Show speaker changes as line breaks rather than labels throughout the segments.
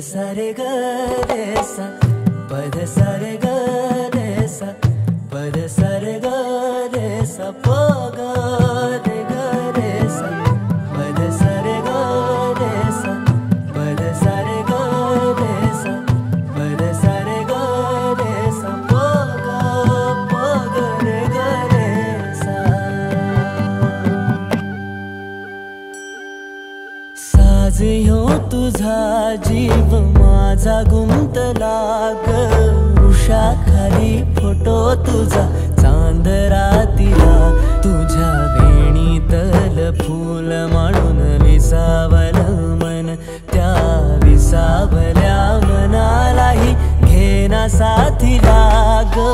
सा रे ग रे सा पद सा रे ग रे सा पद सा रे ग रे सा प ग रे ग रे सा पद सा रे ग रे सा पद सा रे ग रे सा पद सा रे ग रे सा प ग रे ग रे सा। साज ह्यो तुझा जीव माझा गुंतला ग उषाखाली फोटो तुझा चांद रातीला तुझ्या वेणीतल फूल म्हणून विसावल मन त्या विसावल्या मनालाही घेना साथीला ग।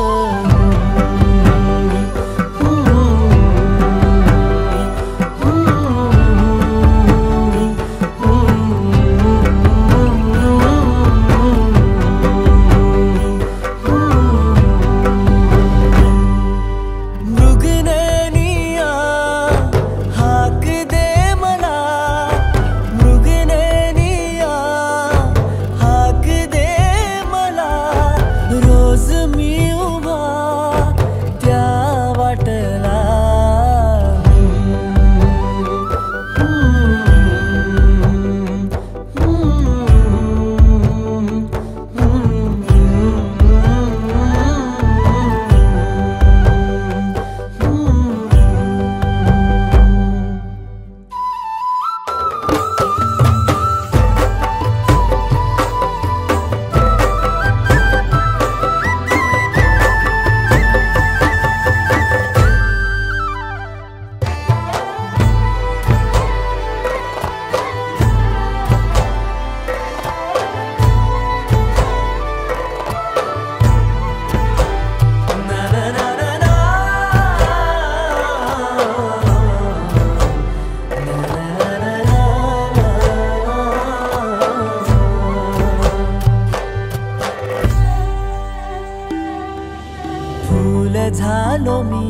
फूल झालो मी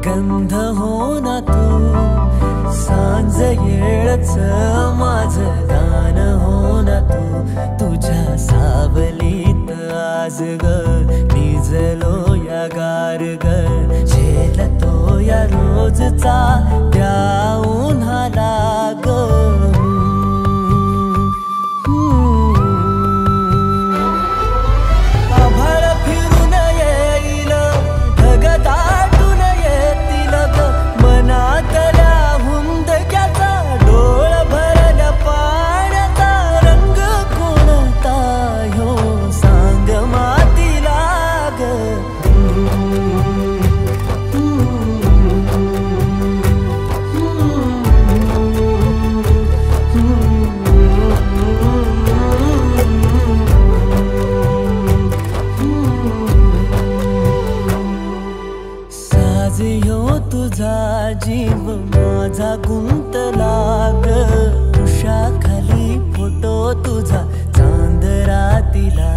गंध हो ना तू सांज येळच माझं गान हो ना तू तुझ्या सावलीत आज ग निजलो या गार ग झेलतो या रोजचा त्या उन्हाला ग। साज ह्यो तुझा जीव माझा गुंतला ग उषाखाली फोटो तुझा चांद रातीला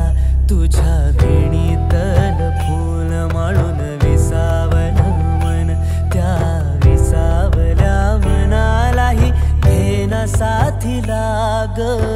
तुझ्या वेणीतल फूल म्हणून विसावल मन त्या विसावल्या मनालाही घेना साथीला ग।